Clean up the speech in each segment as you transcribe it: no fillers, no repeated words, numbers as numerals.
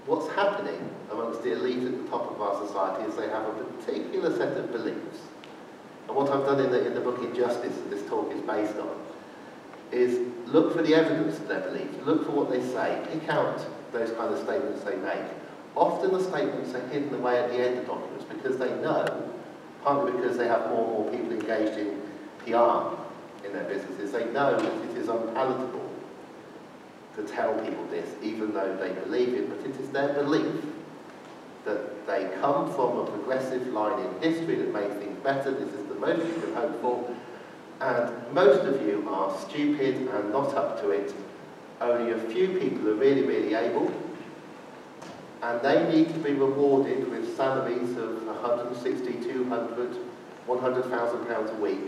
what's happening amongst the elite at the top of our society is they have a particular set of beliefs. And what I've done in the book Injustice that this talk is based on is look for the evidence of their beliefs, look for what they say, pick out those kind of statements they make. Often the statements are hidden away at the end of documents because they know, partly because they have more and more people engaged in PR in their businesses, they know that it is unpalatable to tell people this, even though they believe it, but it is their belief that they come from a progressive line in history that made things better. This is the most you can hope for, and most of you are stupid and not up to it. Only a few people are really, really able, and they need to be rewarded with salaries of 160, 200, 100,000 pounds a week,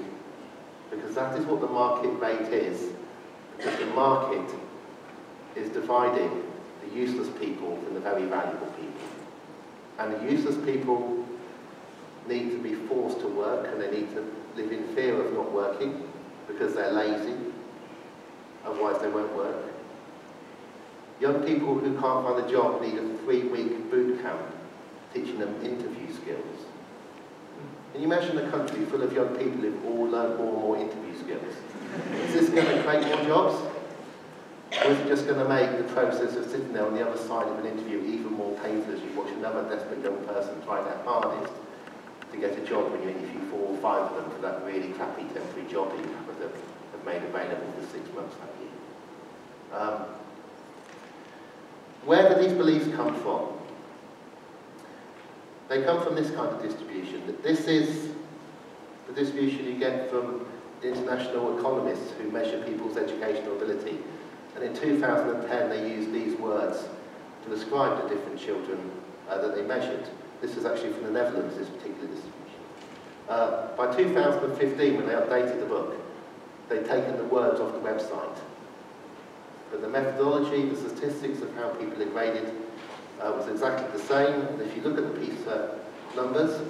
because that is what the market rate is, because the market is dividing the useless people from the very valuable people. And the useless people need to be forced to work, and they need to live in fear of not working because they're lazy, otherwise they won't work. Young people who can't find a job need a 3-week boot camp teaching them interview skills. Can you imagine a country full of young people who've all learned more and more interview skills? Is this going to create more jobs? Or is it just going to make the process of sitting there on the other side of an interview even more painful as you watch another desperate young person try their hardest to get a job when you interview 4 or 5 of them for that really crappy temporary job that you have made available for 6 months that year? Where do these beliefs come from? They come from this kind of distribution. This is the distribution you get from international economists who measure people's educational ability. And in 2010 they used these words to describe the different children that they measured. This is actually from the Netherlands, this particular distribution. By 2015, when they updated the book, they'd taken the words off the website. But the methodology, the statistics of how people are graded was exactly the same. And if you look at the PISA numbers,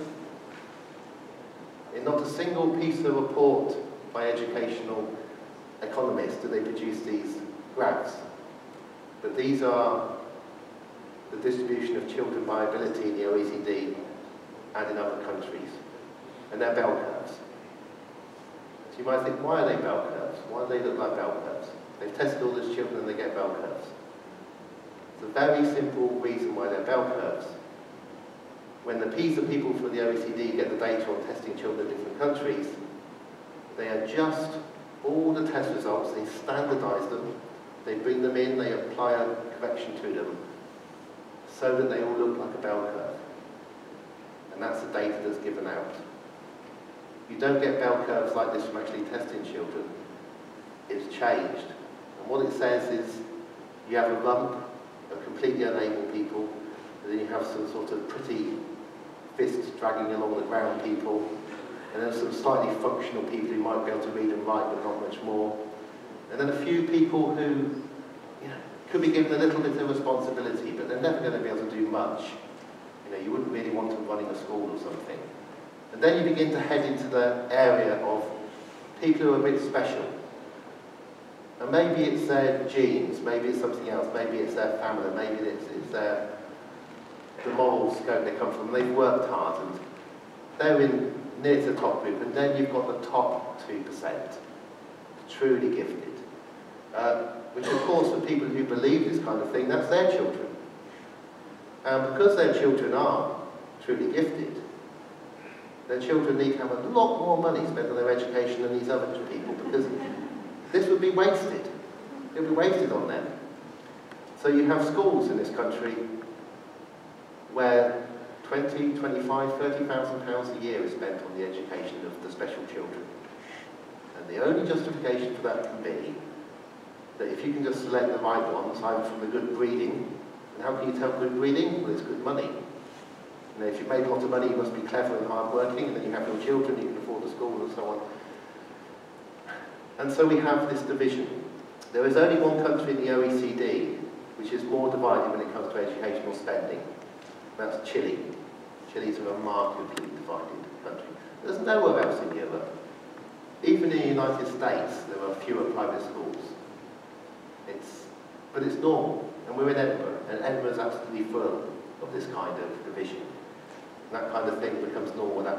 in not a single PISA report by educational economists do they produce these graphs. But these are the distribution of children by ability in the OECD and in other countries. And they're bell curves. So you might think, why are they bell curves? Why do they look like bell curves? They've tested all these children and they get bell curves. It's a very simple reason why they're bell curves. When the PISA people from the OECD get the data on testing children in different countries, they adjust all the test results, they standardise them, they bring them in, they apply a correction to them, so that they all look like a bell curve. And that's the data that's given out. You don't get bell curves like this from actually testing children. It's changed. And what it says is you have a lump of completely unable people, and then you have some sort of pretty fists dragging along the ground people, and then some slightly functional people who might be able to read and write but not much more. And then a few people who could be given a little bit of responsibility, but they're never going to be able to do much. You wouldn't really want them running a school or something. And then you begin to head into the area of people who are a bit special. And maybe it's their genes, maybe it's something else, maybe it's their family, maybe it's the moral scope they come from. They've worked hard and they're in near to the top group, and then you've got the top 2%, truly gifted. Which of course for people who believe this kind of thing, that's their children. And because their children are truly gifted, their children need to have a lot more money spent on their education than these other people, because this would be wasted. It would be wasted on them. So you have schools in this country where 20, 25, 30,000 pounds a year is spent on the education of the special children. And the only justification for that can be that if you can just select the right ones, either from the good breeding, and how can you tell good breeding? Well, it's good money. If you've made a lot of money, you must be clever and hard-working, and then you have your children, you can afford the school, and so on. And so we have this division. There is only one country in the OECD which is more divided when it comes to educational spending. That's Chile. Chile's a remarkably divided country. There's nowhere else in Europe. Even in the United States, there are fewer private schools. But it's normal. And we're in Edinburgh, and Edinburgh's absolutely full of this kind of division. And that kind of thing becomes normal, that